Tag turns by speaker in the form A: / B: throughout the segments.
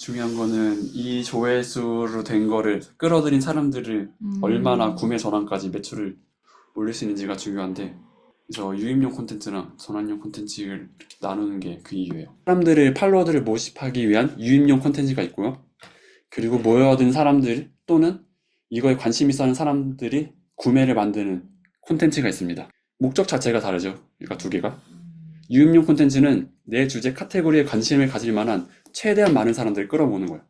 A: 중요한 거는 이 조회수로 된 거를 끌어들인 사람들을 얼마나 구매 전환까지 매출을 올릴 수 있는지가 중요한데, 그래서 유입용 콘텐츠랑 전환용 콘텐츠를 이렇게 나누는 게 그 이유예요. 사람들을 팔로워들을 모집하기 위한 유입용 콘텐츠가 있고요. 그리고 모여든 사람들 또는 이거에 관심 있어 하는 사람들이 구매를 만드는 콘텐츠가 있습니다. 목적 자체가 다르죠. 그러니까 두 개가. 유입용 콘텐츠는 내 주제 카테고리에 관심을 가질 만한 최대한 많은 사람들을 끌어모으는 거예요.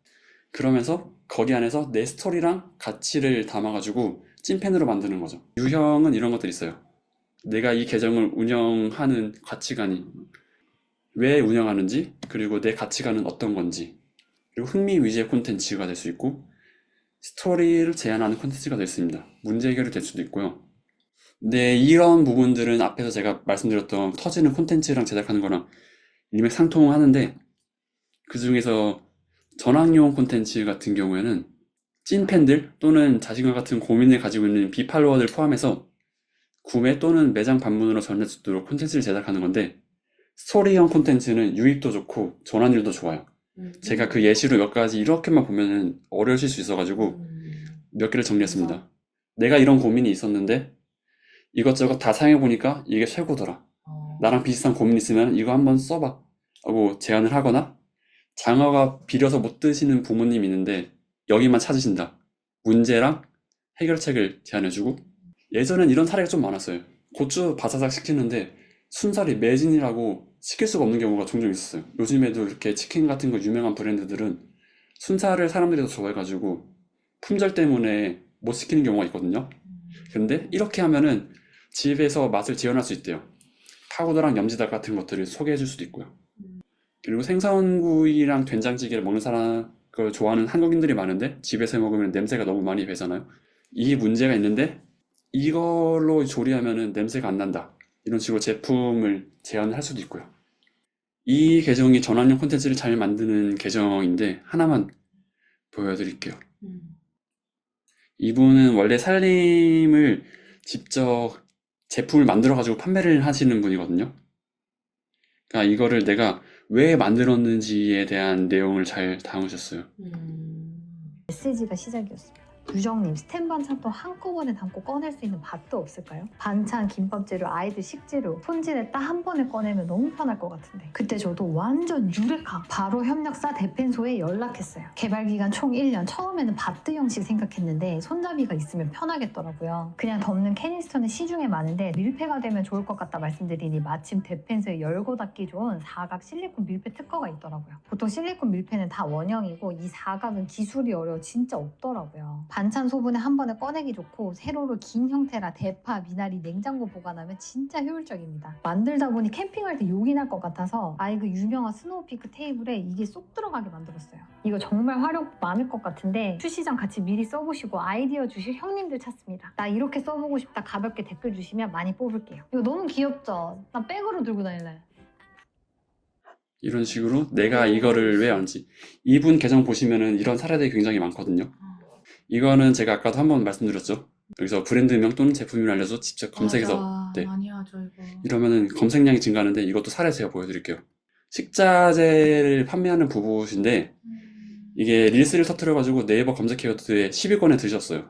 A: 그러면서 거기 안에서 내 스토리랑 가치를 담아가지고 찐팬으로 만드는 거죠. 유형은 이런 것들이 있어요. 내가 이 계정을 운영하는 가치관이 왜 운영하는지, 그리고 내 가치관은 어떤 건지, 그리고 흥미 위주의 콘텐츠가 될 수 있고, 스토리를 제안하는 콘텐츠가 될 수 있습니다. 문제 해결이 될 수도 있고요. 근데 이런 부분들은 앞에서 제가 말씀드렸던 터지는 콘텐츠랑 제작하는 거랑 일맥상통하는데, 그 중에서 전환용 콘텐츠 같은 경우에는 찐팬들 또는 자신과 같은 고민을 가지고 있는 비팔로워들 포함해서 구매 또는 매장 방문으로 전할 수 있도록 콘텐츠를 제작하는 건데, 스토리형 콘텐츠는 유입도 좋고 전환율도 좋아요. 제가 그 예시로 몇 가지 이렇게만 보면은 어려우실 수 있어가지고 몇 개를 정리했습니다. 내가 이런 고민이 있었는데 이것저것 다 사용해보니까 이게 최고더라. 나랑 비슷한 고민 있으면 이거 한번 써봐 하고 제안을 하거나, 장어가 비려서 못 드시는 부모님 있는데 여기만 찾으신다. 문제랑 해결책을 제안해주고, 예전엔 이런 사례가 좀 많았어요. 고추 바사삭 시키는데 순살이 매진이라고 시킬 수가 없는 경우가 종종 있었어요. 요즘에도 이렇게 치킨 같은 거 유명한 브랜드들은 순살을 사람들이 더 좋아해가지고 품절 때문에 못 시키는 경우가 있거든요. 근데 이렇게 하면은 집에서 맛을 재현할 수 있대요. 파우더랑 염지닭 같은 것들을 소개해 줄 수도 있고요. 그리고 생선구이랑 된장찌개를 먹는 사람, 걸 좋아하는 한국인들이 많은데 집에서 해 먹으면 냄새가 너무 많이 배잖아요. 이 문제가 있는데 이걸로 조리하면은 냄새가 안 난다. 이런 식으로 제품을 제안을 할 수도 있고요. 이 계정이 전환용 콘텐츠를 잘 만드는 계정인데 하나만 보여드릴게요. 이분은 원래 살림을 직접 제품을 만들어가지고 판매를 하시는 분이거든요. 그러니까 이거를 내가 왜 만들었는지에 대한 내용을 잘 담으셨어요.
B: 메시지가 시작이었습니다. 유정님, 스텐 반찬도 한꺼번에 담고 꺼낼 수 있는 밭도 없을까요? 반찬, 김밥재료, 아이들 식재료, 손질에 딱 한 번에 꺼내면 너무 편할 것 같은데. 그때 저도 완전 유레카! 바로 협력사 대펜소에 연락했어요. 개발기간 총 1년, 처음에는 밭드 형식 생각했는데 손잡이가 있으면 편하겠더라고요. 그냥 덮는 캐니스터는 시중에 많은데 밀폐가 되면 좋을 것 같다 말씀드리니 마침 대펜소에 열고 닫기 좋은 사각 실리콘 밀폐 특허가 있더라고요. 보통 실리콘 밀폐는 다 원형이고 이 사각은 기술이 어려워 진짜 없더라고요. 반찬 소분에 한 번에 꺼내기 좋고 세로로 긴 형태라 대파, 미나리, 냉장고 보관하면 진짜 효율적입니다. 만들다 보니 캠핑할 때 용이 날 것 같아서 그 유명한 스노우피크 테이블에 이게 쏙 들어가게 만들었어요. 이거 정말 활용 많을 것 같은데 출시장 같이 미리 써보시고 아이디어 주실 형님들 찾습니다. 나 이렇게 써보고 싶다 가볍게 댓글 주시면 많이 뽑을게요. 이거 너무 귀엽죠? 나 백으로 들고 다닐래.
A: 이런 식으로 내가 이거를 왜 하는지. 이분 계정 보시면은 이런 사례들이 굉장히 많거든요. 이거는 제가 아까도 한번 말씀드렸죠. 여기서 브랜드명 또는 제품을 알려서 직접 검색해서
C: 많이 하죠 이거.
A: 이러면은 검색량이 증가하는데, 이것도 사례 제가 보여드릴게요. 식자재를 판매하는 부부신데 이게 릴스를 터뜨려가지고 네이버 검색 키워드에 10위권에 드셨어요.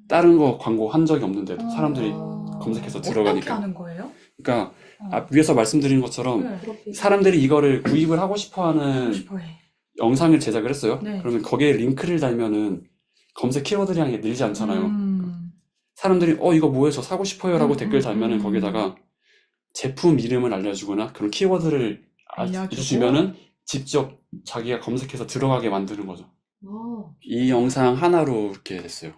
A: 다른 거 광고 한 적이 없는데도 사람들이 검색해서
C: 어떻게
A: 들어가니까.
C: 하는 거예요?
A: 그러니까 위에서 말씀드린 것처럼
C: 네.
A: 사람들이 이거를 구입을 하고 싶어하는
C: 싶어해.
A: 영상을 제작을 했어요.
C: 네.
A: 그러면 거기에 링크를 달면은 검색 키워드량이 늘지 않잖아요. 사람들이 이거 뭐예요? 저 사고 싶어요 라고 댓글 달면은 거기다가 제품 이름을 알려주거나 그런 키워드를 알려주면은 직접 자기가 검색해서 들어가게 만드는 거죠. 이 영상 하나로 이렇게 됐어요.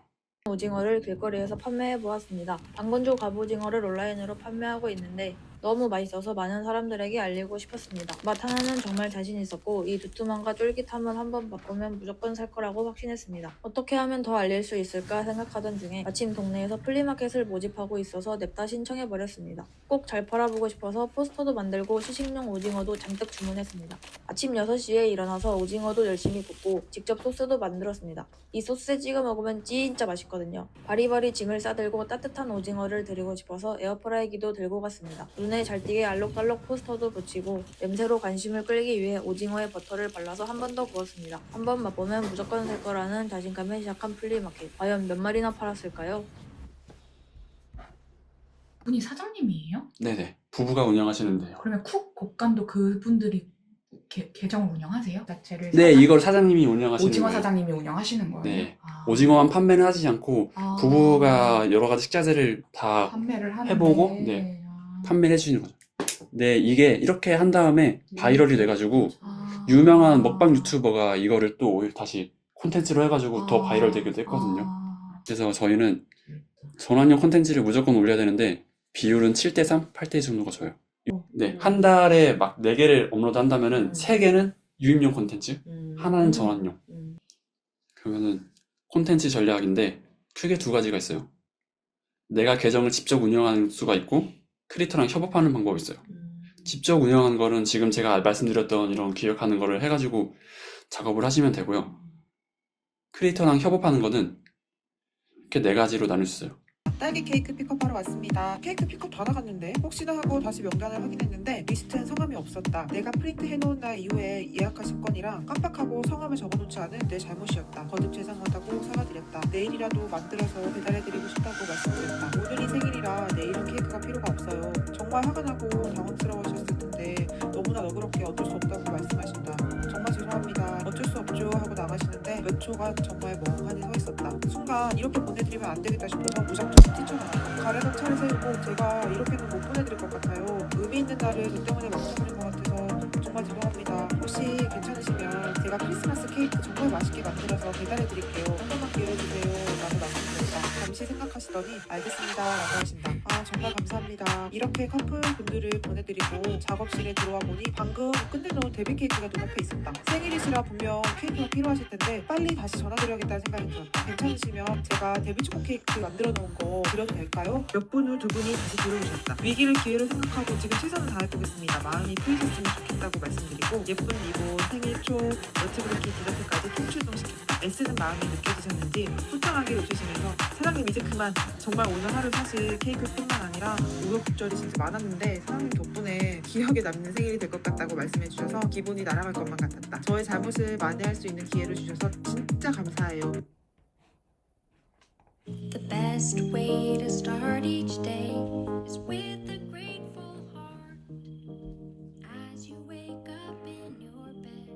D: 오징어를 길거리에서 판매해보았습니다. 당근조 갑오징어를 온라인으로 판매하고 있는데 너무 맛있어서 많은 사람들에게 알리고 싶었습니다. 맛 하나는 정말 자신 있었고 이 두툼함과 쫄깃함을 한번 맛보면 무조건 살 거라고 확신했습니다. 어떻게 하면 더 알릴 수 있을까 생각하던 중에 마침 동네에서 플리마켓을 모집하고 있어서 냅다 신청해버렸습니다. 꼭 잘 팔아보고 싶어서 포스터도 만들고 시식용 오징어도 잔뜩 주문했습니다. 아침 6시에 일어나서 오징어도 열심히 굽고 직접 소스도 만들었습니다. 이 소스에 찍어 먹으면 진짜 맛있거든요. 바리바리 짐을 싸들고 따뜻한 오징어를 드리고 싶어서 에어프라이기도 들고 갔습니다. 눈에 잘 띄게 알록달록 포스터도 붙이고 냄새로 관심을 끌기 위해 오징어에 버터를 발라서 한 번 더 구웠습니다. 한 번 맛보면 무조건 살 거라는 자신감에 시작한 플리마켓. 과연 몇 마리나 팔았을까요?
C: 분이 사장님이에요?
A: 네네. 부부가 운영하시는데요.
C: 그러면 쿡 곡간도 그분들이 계정을 운영하세요? 자체를
A: 네, 이걸 사장님이 운영하시는
C: 오징어
A: 거예요.
C: 사장님이 운영하시는 거예요?
A: 네.
C: 아.
A: 오징어만 판매는 하지 않고
C: 아.
A: 부부가 여러 가지 식자재를 다
C: 판매를 하는데
A: 해보고, 네.
C: 아.
A: 판매를 해주시는 거죠. 네, 이게 이렇게 한 다음에 바이럴이 돼가지고
C: 아.
A: 유명한 먹방 유튜버가 이거를 또 다시 콘텐츠로 해가지고 더 바이럴 되기도 했거든요.
C: 아.
A: 그래서 저희는 전환형 콘텐츠를 무조건 올려야 되는데 비율은 7대3, 8대2 정도가 좋아요. 네, 한 달에 막 4개를 업로드 한다면은 3개는 유입용 콘텐츠, 하나는 전환용. 그러면은 콘텐츠 전략인데 크게 2가지가 있어요. 내가 계정을 직접 운영하는 수가 있고 크리에이터랑 협업하는 방법이 있어요. 직접 운영하는 거는 지금 제가 말씀드렸던 이런 기획하는 거를 해가지고 작업을 하시면 되고요. 크리에이터랑 협업하는 거는 이렇게 4가지로 나눌 수 있어요.
E: 딸기 케이크 픽업하러 왔습니다. 케이크 픽업 다 나갔는데 혹시나 하고 다시 명단을 확인했는데 리스트엔 성함이 없었다. 내가 프린트 해놓은 날 이후에 예약하신 건이랑 깜빡하고 성함을 적어놓지 않은 내 잘못이었다. 거듭 죄송하다고 사과드렸다. 내일이라도 만들어서 배달해드리고 싶다고 말씀드렸다. 오늘이 생일이라 내일은 케이크가 필요가 없어요. 정말 화가 나고 당황스러우셨을 텐데 너무나 너그럽게 어쩔 수 없다고 말씀하신다. 정말 죄송합니다. 어쩔 수 없죠 하고 나가시는데 몇 초간 정말 멍하니 서 있었다. 순간 이렇게 보내드리면 안 되겠다 싶어서 무작정 뛰쳐나가 가려던 차를 세우고 제가 이렇게는 못 보내드릴 것 같아요. 의미 있는 날을 저 때문에 망쳐버린 것 같아서 정말 죄송합니다. 혹시 괜찮으시면 제가 크리스마스 케이크 정말 맛있게 만들어서 배달해드릴게요. 한 번만 기회를 주세요 라고 말씀드렸다. 잠시 생각하시더니 알겠습니다 라고 하신다. 아 정말 감사합니다. 이렇게 커플 분들을 보내드리고 작업실에 들어와 보니 방금 끝내놓은 데뷔 케이크가 눈앞에 있었다. 생일이시라 분명 케이크가 필요하실 텐데 빨리 다시 전화드려야겠다는 생각이 들었다. 괜찮으시면 제가 데뷔 초코 케이크 만들어 놓은 거 드려도 될까요? 몇 분 후 2분이 다시 들어오셨다. 위기를 기회로 생각하고 지금 최선을 다해보겠습니다. 마음이 풀리셨으면 좋겠다고 말씀드리고 예쁜 리본, 생일 초, 너트브레이킹 디저트까지 통출동시켰다. 애쓰는 마음이 느껴지셨는지 후창하게 웃으시면서 사장님 이제 그만. 정말 오늘 하루 사실 케이크뿐만 아니라 우여곡절이 진짜 많았는데 사장님 덕분에 기억에 남는 생일이 될 것 같다고 말씀해 주셔서 기분이 날아갈 것만 같았다. 저의 잘못을 만회할 수 있는 기회를 주셔서 진짜 감사해요.
F: The best way to start each day is with a grateful heart. As you wake up in your bed,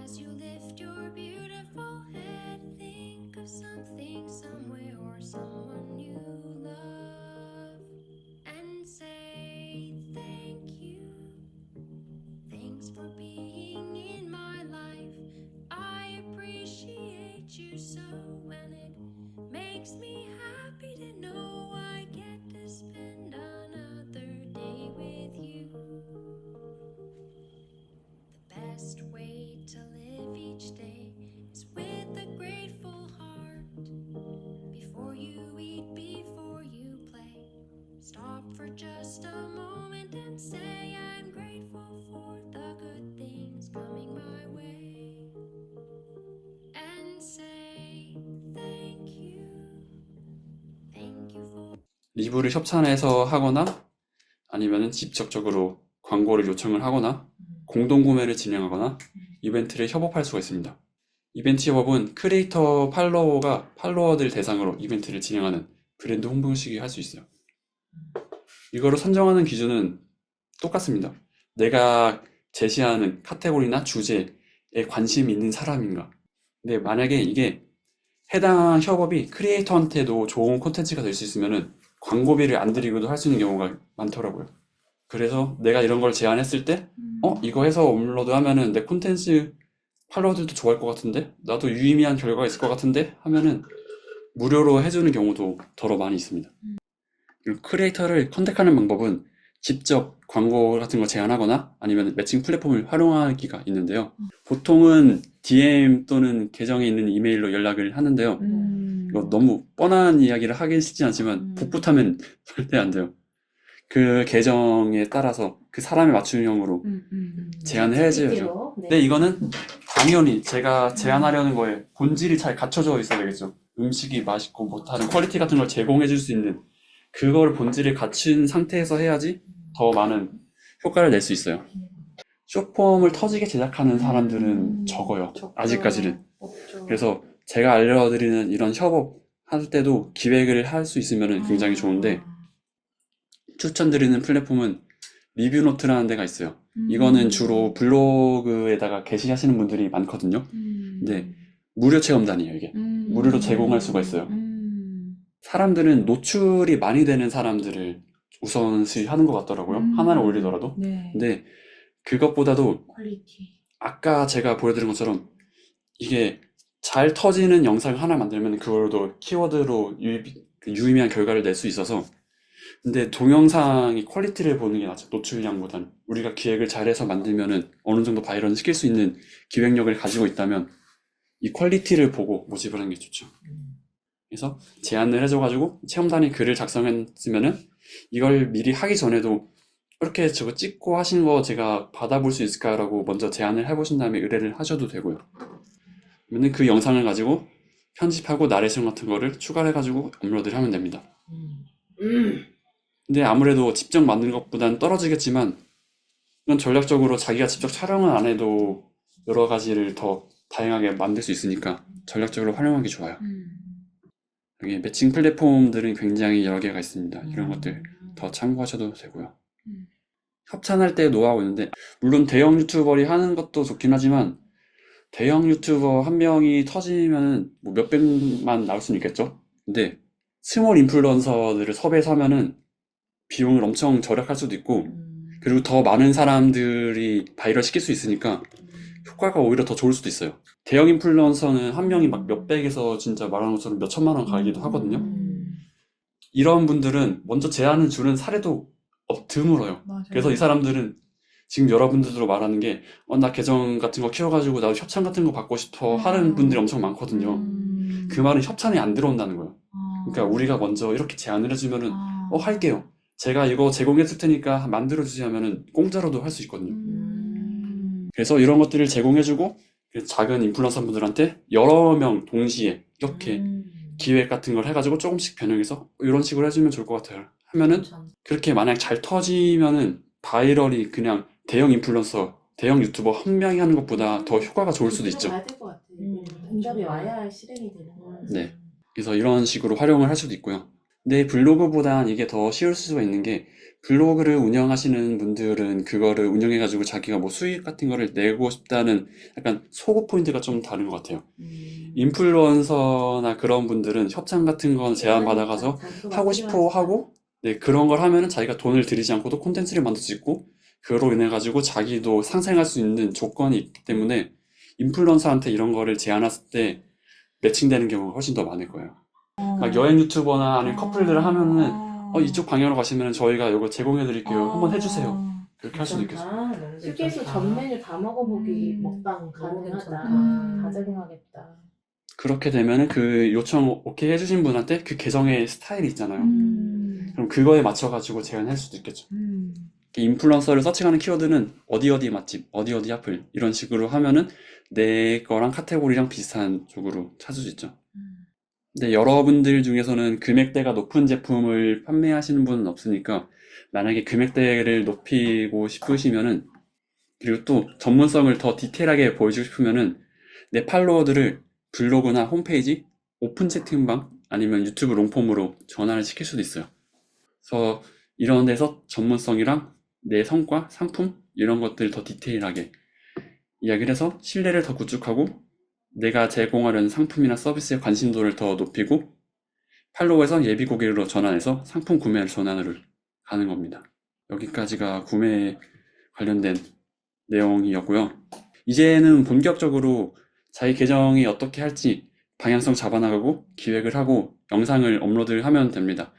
F: as you lift your beautiful head, think of something, somewhere, or someone you love, and say thank you. Thanks for being in my life. I appreciate you so, and it makes me happy to know I get to spend another day with you. The best way to live each day is with a grateful heart. Before you eat, before you play, stop for just a moment and say I'm grateful for the good things coming my way. And say thank you. Thank you for
A: 리뷰를 협찬해서 하거나 아니면은 직접적으로 광고를 요청을 하거나 공동구매를 진행하거나 이벤트를 협업할 수가 있습니다. 이벤트 협업은 크리에이터 팔로워가 팔로워들 대상으로 이벤트를 진행하는 브랜드 홍보 형식이 할 수 있어요. 이거를 선정하는 기준은 똑같습니다. 내가 제시하는 카테고리나 주제에 관심이 있는 사람인가. 근데 만약에 이게 해당 협업이 크리에이터한테도 좋은 콘텐츠가 될 수 있으면은 광고비를 안 들이고도 할 수 있는 경우가 많더라고요. 그래서 내가 이런 걸 제안했을 때 이거 해서 업로드 하면은 내 콘텐츠 팔로워들도 좋아할 것 같은데 나도 유의미한 결과가 있을 것 같은데 하면은 무료로 해주는 경우도 더러 많이 있습니다. 그리고 크리에이터를 컨택하는 방법은 직접 광고 같은 거 제안하거나 아니면 매칭 플랫폼을 활용하기가 있는데요. 보통은 DM 또는 계정에 있는 이메일로 연락을 하는데요. 이거 너무 뻔한 이야기를 하긴 쉽지 않지만 복붙하면 절대 안 돼요. 그 계정에 따라서 그 사람에 맞춤형으로 제안을 해야죠. 근데 이거는 당연히 제가 제안하려는 거에 본질이 잘 갖춰져 있어야 되겠죠. 음식이 맛있고 뭐 다른 퀄리티 같은 걸 제공해 줄 수 있는 그걸 본질을 갖춘 상태에서 해야지 더 많은 효과를 낼 수 있어요. 숏폼을 터지게 제작하는 사람들은 적어요. 아직까지는.
D: 없죠.
A: 그래서 제가 알려드리는 이런 협업 할 때도 기획을 할 수 있으면 굉장히 좋은데, 추천드리는 플랫폼은 리뷰노트라는 데가 있어요. 이거는 주로 블로그에다가 게시하시는 분들이 많거든요. 근데 무료 체험단이에요, 이게. 무료로 제공할 수가 있어요. 사람들은 노출이 많이 되는 사람들을 우선시 하는 것 같더라고요. 하나를 올리더라도.
C: 네.
A: 근데 그것보다도
C: 퀄리티.
A: 아까 제가 보여드린 것처럼 이게 잘 터지는 영상을 하나 만들면 그걸로 키워드로 유의미한 결과를 낼 수 있어서, 근데 동영상의 퀄리티를 보는 게 낫죠. 노출량보다는. 우리가 기획을 잘해서 만들면은 어느 정도 바이럴 시킬 수 있는 기획력을 가지고 있다면 이 퀄리티를 보고 모집을 하는 게 좋죠. 그래서 제안을 해줘가지고 체험단이 글을 작성했으면은 이걸 미리 하기 전에도 이렇게 저거 찍고 하신 거 제가 받아볼 수 있을까라고 먼저 제안을 해보신 다음에 의뢰를 하셔도 되고요. 그러면 그 영상을 가지고 편집하고 나레이션 같은 거를 추가를 해가지고 업로드를 하면 됩니다. 근데 아무래도 직접 만든 것보다는 떨어지겠지만, 이건 전략적으로 자기가 직접 촬영을 안 해도 여러 가지를 더 다양하게 만들 수 있으니까 전략적으로 활용하기 좋아요. 여기 매칭 플랫폼들은 굉장히 여러 개가 있습니다. 이런 것들 더 참고하셔도 되고요. 협찬할 때 노하우 있는데, 물론 대형 유튜버리 하는 것도 좋긴 하지만 대형 유튜버 한 명이 터지면 뭐 몇백만 나올 수는 있겠죠. 근데 스몰 인플루언서들을 섭외해서 하면은 비용을 엄청 절약할 수도 있고, 그리고 더 많은 사람들이 바이럴 시킬 수 있으니까 효과가 오히려 더 좋을 수도 있어요. 대형 인플루언서는 한 명이 막 몇백에서 진짜 말하는 것처럼 몇 천만 원 가기도 하거든요. 이런 분들은 먼저 제안을 주는 사례도 드물어요.
C: 맞아요.
A: 그래서 이 사람들은 지금 여러분들도 말하는 게 나 계정 같은 거 키워가지고 나도 협찬 같은 거 받고 싶어 하는 분들이 엄청 많거든요. 그 말은 협찬이 안 들어온다는 거예요. 그러니까 우리가 먼저 이렇게 제안을 해주면은 할게요. 제가 이거 제공했을 테니까 만들어주지 하면은 공짜로도 할 수 있거든요. 그래서 이런 것들을 제공해주고 그 작은 인플루언서 분들한테 여러 명 동시에 이렇게 기획 같은 걸 해가지고 조금씩 변형해서 이런 식으로 해주면 좋을 것 같아요. 하면은 그렇게 만약 잘 터지면은 바이럴이 그냥 대형 인플루언서, 대형 유튜버 한 명이 하는 것보다 더 효과가 좋을 수도 있죠.
G: 와야 될 것 같아. 응답이 와야 실행이 되는 거야.
A: 네. 그래서 이런 식으로 활용을 할 수도 있고요. 근데 블로그보단 이게 더 쉬울 수가 있는 게, 블로그를 운영하시는 분들은 그거를 운영해가지고 자기가 뭐 수익 같은 거를 내고 싶다는 약간 소구 포인트가 좀 다른 것 같아요. 인플루언서나 그런 분들은 협찬 같은 건 제안 받아가서 하고 싶어 하고, 네, 그런 걸 하면은 자기가 돈을 들이지 않고도 콘텐츠를 만들 수 있고, 그로 인해 가지고 자기도 상생할 수 있는 조건이 있기 때문에 인플루언서한테 이런 거를 제안했을 때 매칭되는 경우가 훨씬 더 많을 거예요. 막 여행 유튜버나 아니면 커플들을 하면은 이쪽 방향으로 가시면 저희가 이거 제공해 드릴게요. 한번 해주세요. 그렇게 할 수도 있겠어요.
G: 휴게소 전 메뉴 다 먹어보기 먹방 가능하다. 다 제공하겠다.
A: 그렇게 되면은 그 요청 오케이 해주신 분한테 그 계정의 스타일이 있잖아요. 그럼 그거에 맞춰가지고 제안할 수도 있겠죠. 인플루언서를 서칭하는 키워드는 어디 어디 맛집, 어디 어디 핫플 이런 식으로 하면은 내 거랑 카테고리랑 비슷한 쪽으로 찾을 수 있죠. 근데 여러분들 중에서는 금액대가 높은 제품을 판매하시는 분은 없으니까, 만약에 금액대를 높이고 싶으시면은, 그리고 또 전문성을 더 디테일하게 보여주고 싶으면은 내 팔로워들을 블로그나 홈페이지, 오픈 채팅방 아니면 유튜브 롱폼으로 전환을 시킬 수도 있어요. 그래서 이런 데서 전문성이랑 내 성과, 상품 이런 것들 더 디테일하게 이야기를 해서 신뢰를 더 구축하고, 내가 제공하려는 상품이나 서비스의 관심도를 더 높이고, 팔로워에서 예비 고객으로 전환해서 상품 구매를 전환으로 가는 겁니다. 여기까지가 구매 관련된 내용이었고요. 이제는 본격적으로 자기 계정이 어떻게 할지 방향성 잡아나가고 기획을 하고 영상을 업로드를 하면 됩니다.